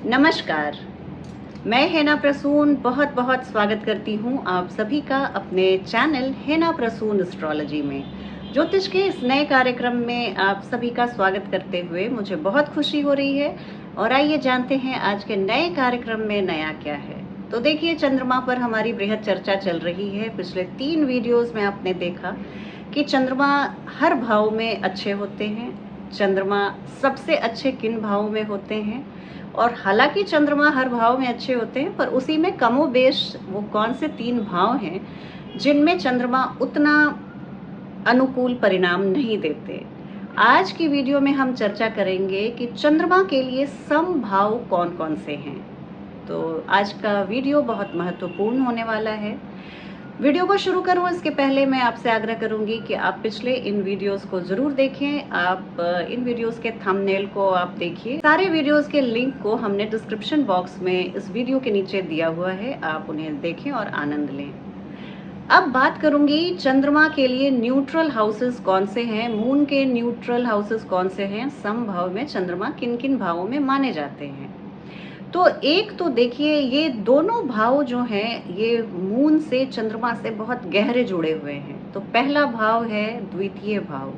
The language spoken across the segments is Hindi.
नमस्कार। मैं हेना प्रसून बहुत बहुत स्वागत करती हूँ आप सभी का अपने चैनल हेना प्रसून एस्ट्रोलॉजी में। ज्योतिष के इस नए कार्यक्रम में आप सभी का स्वागत करते हुए मुझे बहुत खुशी हो रही है। और आइए जानते हैं आज के नए कार्यक्रम में नया क्या है। तो देखिए, चंद्रमा पर हमारी बृहद चर्चा चल रही है। पिछले 3 वीडियोस में आपने देखा कि चंद्रमा हर भाव में अच्छे होते हैं। चंद्रमा सबसे अच्छे किन भावों में होते हैं, और हालांकि चंद्रमा हर भाव में अच्छे होते हैं, पर उसी में कमोबेश वो कौन से 3 भाव हैं जिनमें चंद्रमा उतना अनुकूल परिणाम नहीं देते। आज की वीडियो में हम चर्चा करेंगे कि चंद्रमा के लिए सम भाव कौन कौन से हैं। तो आज का वीडियो बहुत महत्वपूर्ण होने वाला है। वीडियो को शुरू करूं इसके पहले मैं आपसे आग्रह करूंगी कि आप पिछले इन वीडियोस को जरूर देखें। आप इन वीडियोस के थंबनेल को आप देखिए। सारे वीडियोस के लिंक को हमने डिस्क्रिप्शन बॉक्स में इस वीडियो के नीचे दिया हुआ है, आप उन्हें देखें और आनंद लें। अब बात करूंगी चंद्रमा के लिए न्यूट्रल हाउसेस कौन से हैं, मून के न्यूट्रल हाउसेस कौन से हैं, सम भाव में चंद्रमा किन किन भावों में माने जाते हैं। तो एक तो देखिए, ये दोनों भाव जो हैं ये मून से चंद्रमा से बहुत गहरे जुड़े हुए हैं। तो पहला भाव है द्वितीय भाव।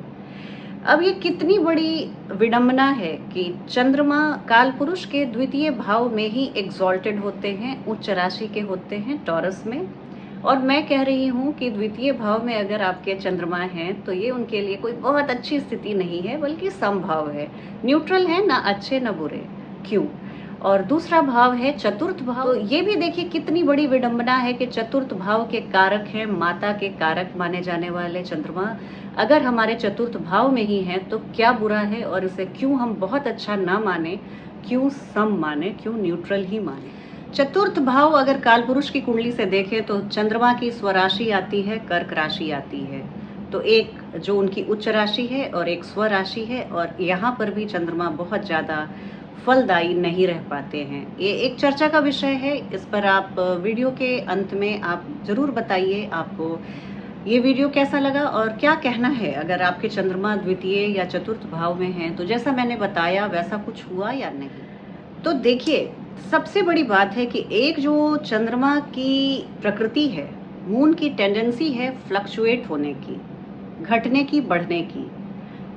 अब ये कितनी बड़ी विडंबना है कि चंद्रमा कालपुरुष के द्वितीय भाव में ही एग्जॉल्टेड होते हैं, उच्च राशि के होते हैं टॉरस में। और मैं कह रही हूँ कि द्वितीय भाव में अगर आपके चंद्रमा हैं तो ये उनके लिए कोई बहुत अच्छी स्थिति नहीं है, बल्कि समभाव है, न्यूट्रल है, ना अच्छे ना बुरे। क्यों? और दूसरा भाव है चतुर्थ भाव। तो ये भी देखिए कितनी बड़ी विडंबना है कि चतुर्थ भाव के कारक हैं, माता के कारक माने जाने वाले चंद्रमा अगर हमारे चतुर्थ भाव में ही हैं तो क्या बुरा है, और इसे क्यों हम बहुत अच्छा ना माने, क्यों सम माने, क्यों न्यूट्रल ही माने। चतुर्थ भाव अगर कालपुरुष की कुंडली से देखें तो चंद्रमा की स्वराशि आती है, कर्क राशि आती है। तो एक जो उनकी उच्च राशि है और एक स्वराशि है, और यहाँ पर भी चंद्रमा बहुत ज़्यादा फलदायी नहीं रह पाते हैं। ये एक चर्चा का विषय है। इस पर आप वीडियो के अंत में आप ज़रूर बताइए आपको ये वीडियो कैसा लगा और क्या कहना है अगर आपके चंद्रमा द्वितीय या चतुर्थ भाव में हैं। तो जैसा मैंने बताया वैसा कुछ हुआ या नहीं। तो देखिए, सबसे बड़ी बात है कि एक जो चंद्रमा की प्रकृति है, मून की टेंडेंसी है फ्लक्चुएट होने की, घटने की, बढ़ने की,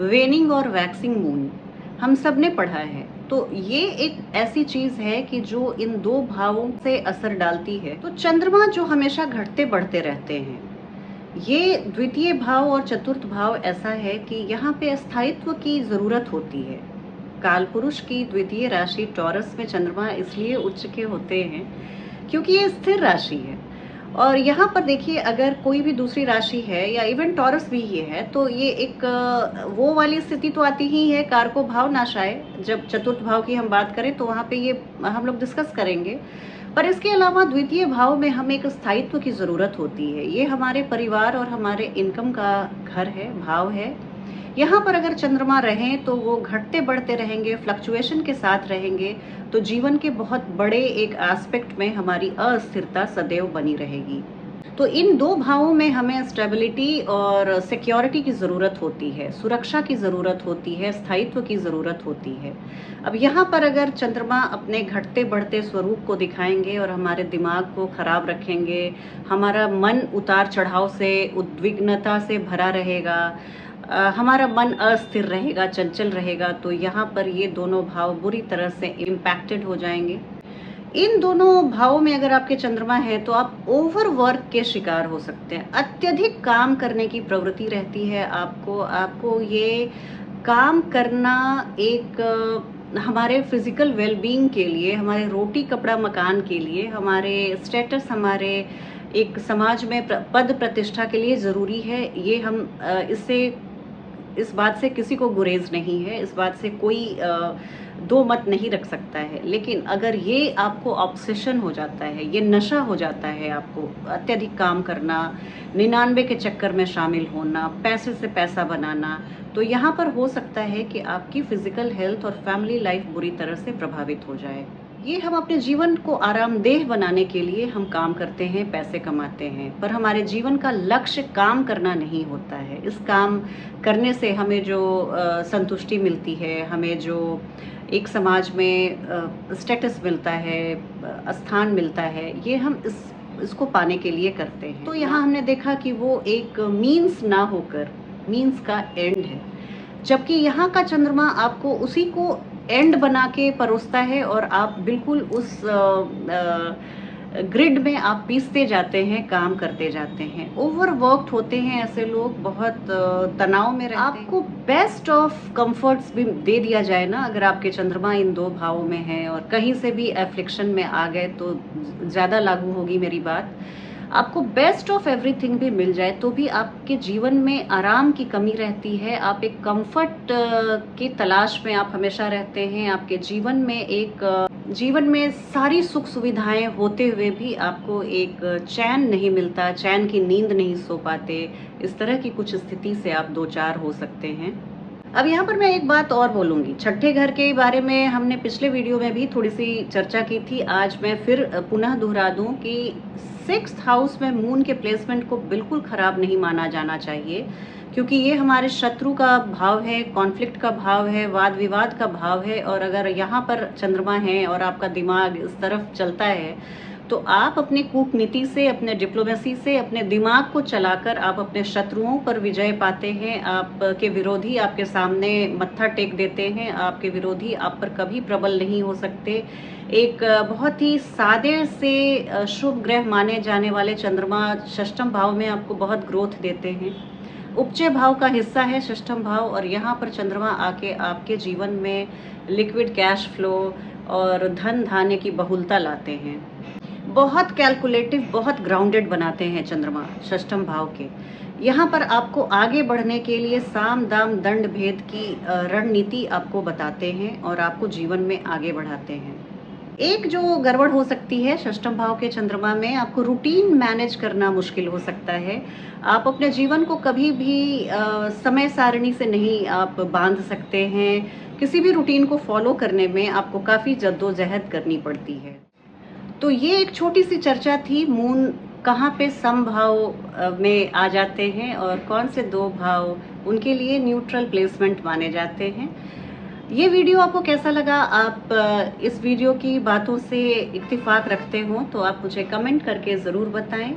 वेनिंग और वैक्सिंग मून हम सब ने पढ़ा है। तो ये एक ऐसी चीज है कि जो इन दो भावों से असर डालती है। तो चंद्रमा जो हमेशा घटते बढ़ते रहते हैं, ये द्वितीय भाव और चतुर्थ भाव ऐसा है कि यहाँ पे स्थायित्व की जरूरत होती है। कालपुरुष की द्वितीय राशि टॉरस में चंद्रमा इसलिए उच्च के होते हैं क्योंकि ये स्थिर राशि है। और यहाँ पर देखिए, अगर कोई भी दूसरी राशि है या इवन टॉरस भी ये है तो ये एक वो वाली स्थिति तो आती ही है, कारको भाव नाशाय। जब चतुर्थ भाव की हम बात करें तो वहाँ पे ये हम लोग डिस्कस करेंगे। पर इसके अलावा द्वितीय भाव में हमें एक स्थायित्व की ज़रूरत होती है। ये हमारे परिवार और हमारे इनकम का घर है, भाव है। यहाँ पर अगर चंद्रमा रहें तो वो घटते बढ़ते रहेंगे, फ्लक्चुएशन के साथ रहेंगे। तो जीवन के बहुत बड़े एक एस्पेक्ट में हमारी अस्थिरता सदैव बनी रहेगी। तो इन दो भावों में हमें स्टेबिलिटी और सिक्योरिटी की ज़रूरत होती है, सुरक्षा की ज़रूरत होती है, स्थायित्व की ज़रूरत होती है। अब यहाँ पर अगर चंद्रमा अपने घटते बढ़ते स्वरूप को दिखाएंगे और हमारे दिमाग को ख़राब रखेंगे, हमारा मन उतार चढ़ाव से, उद्विग्नता से भरा रहेगा, हमारा मन अस्थिर रहेगा, चंचल रहेगा, तो यहाँ पर ये दोनों भाव बुरी तरह से इम्पैक्टेड हो जाएंगे। इन दोनों भावों में अगर आपके चंद्रमा है तो आप ओवरवर्क के शिकार हो सकते हैं। अत्यधिक काम करने की प्रवृत्ति रहती है आपको ये काम करना एक हमारे फिजिकल वेलबींग के लिए, हमारे रोटी कपड़ा मकान के लिए, हमारे स्टेटस, हमारे एक समाज में पद प्रतिष्ठा के लिए ज़रूरी है। ये हम इस बात से किसी को गुरेज नहीं है, इस बात से कोई दो मत नहीं रख सकता है। लेकिन अगर ये आपको ऑब्सेशन हो जाता है, ये नशा हो जाता है, आपको अत्यधिक काम करना, 99 के चक्कर में शामिल होना, पैसे से पैसा बनाना, तो यहाँ पर हो सकता है कि आपकी फिजिकल हेल्थ और फैमिली लाइफ बुरी तरह से प्रभावित हो जाए। ये हम अपने जीवन को आरामदेह बनाने के लिए हम काम करते हैं, पैसे कमाते हैं, पर हमारे जीवन का लक्ष्य काम करना नहीं होता है। इस काम करने से हमें जो संतुष्टि मिलती है, हमें जो एक समाज में स्टेटस मिलता है, स्थान मिलता है, ये हम इसको पाने के लिए करते हैं। तो यहाँ हमने देखा कि वो एक मीन्स ना होकर मीन्स का एंड है, जबकि यहाँ का चंद्रमा आपको उसी को एंड बना के परोसता है और आप बिल्कुल उस ग्रिड में आप पीसते जाते हैं, काम करते जाते हैं, ओवरवर्कड होते हैं ऐसे लोग, बहुत तनाव में रहते हैं। आपको बेस्ट ऑफ कंफर्ट्स भी दे दिया जाए ना, अगर आपके चंद्रमा इन 2 भावों में है और कहीं से भी एफ्लिक्शन में आ गए तो ज़्यादा लागू होगी मेरी बात। आपको बेस्ट ऑफ एवरीथिंग भी मिल जाए तो भी आपके जीवन में आराम की कमी रहती है, आप एक कंफर्ट की तलाश में आप हमेशा रहते हैं। आपके जीवन में सारी सुख सुविधाएं होते हुए भी आपको एक चैन नहीं मिलता, चैन की नींद नहीं सो पाते, इस तरह की कुछ स्थिति से आप 2-4 हो सकते हैं। अब यहाँ पर मैं एक बात और बोलूँगी, छठे घर के बारे में हमने पिछले वीडियो में भी थोड़ी सी चर्चा की थी। आज मैं फिर पुनः दोहरा दूँ कि 6th हाउस में मून के प्लेसमेंट को बिल्कुल ख़राब नहीं माना जाना चाहिए, क्योंकि ये हमारे शत्रु का भाव है, कॉन्फ्लिक्ट का भाव है, वाद विवाद का भाव है। और अगर यहाँ पर चंद्रमा है और आपका दिमाग इस तरफ चलता है तो आप अपनी कूटनीति से, अपने डिप्लोमेसी से, अपने दिमाग को चलाकर आप अपने शत्रुओं पर विजय पाते हैं। आपके विरोधी आपके सामने मत्था टेक देते हैं, आपके विरोधी आप पर कभी प्रबल नहीं हो सकते। एक बहुत ही सादे से शुभ ग्रह माने जाने वाले चंद्रमा 6ष्ठम भाव में आपको बहुत ग्रोथ देते हैं। उपचय भाव का हिस्सा है 6ष्ठम भाव, और यहाँ पर चंद्रमा आके आपके जीवन में लिक्विड कैश फ्लो और धन धान्य की बहुलता लाते हैं। बहुत कैलकुलेटिव, बहुत ग्राउंडेड बनाते हैं चंद्रमा 6ष्ठम भाव के। यहाँ पर आपको आगे बढ़ने के लिए साम दाम दंड भेद की रणनीति आपको बताते हैं और आपको जीवन में आगे बढ़ाते हैं। एक जो गड़बड़ हो सकती है 6ष्ठम भाव के चंद्रमा में, आपको रूटीन मैनेज करना मुश्किल हो सकता है। आप अपने जीवन को कभी भी समय सारणी से नहीं आप बांध सकते हैं। किसी भी रूटीन को फॉलो करने में आपको काफ़ी जद्दोजहद करनी पड़ती है। तो ये एक छोटी सी चर्चा थी, मून कहाँ पे समभाव में आ जाते हैं और कौन से 2 भाव उनके लिए न्यूट्रल प्लेसमेंट माने जाते हैं। ये वीडियो आपको कैसा लगा? आप इस वीडियो की बातों से इत्तेफाक रखते हो तो आप मुझे कमेंट करके ज़रूर बताएं,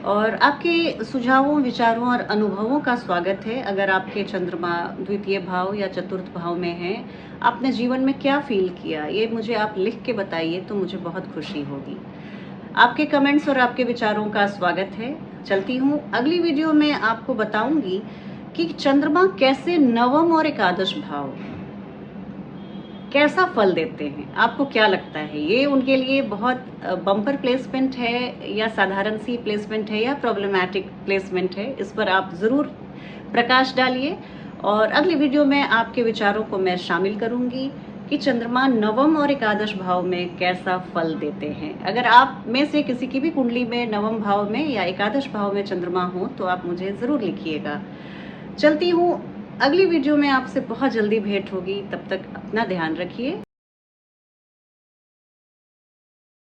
और आपके सुझावों, विचारों और अनुभवों का स्वागत है। अगर आपके चंद्रमा द्वितीय भाव या चतुर्थ भाव में है, आपने जीवन में क्या फील किया, ये मुझे आप लिख के बताइए तो मुझे बहुत खुशी होगी। आपके कमेंट्स और आपके विचारों का स्वागत है। चलती हूँ, अगली वीडियो में आपको बताऊंगी कि चंद्रमा कैसे नवम और एकादश भाव कैसा फल देते हैं। आपको क्या लगता है, ये उनके लिए बहुत बम्पर प्लेसमेंट है या साधारण सी प्लेसमेंट है या प्रॉब्लमैटिक प्लेसमेंट है? इस पर आप ज़रूर प्रकाश डालिए, और अगली वीडियो में आपके विचारों को मैं शामिल करूंगी कि चंद्रमा नवम और एकादश भाव में कैसा फल देते हैं। अगर आप में से किसी की भी कुंडली में नवम भाव में या एकादश भाव में चंद्रमा हो तो आप मुझे ज़रूर लिखिएगा। चलती हूँ, अगली वीडियो में आपसे बहुत जल्दी भेंट होगी। तब तक अपना ध्यान रखिए।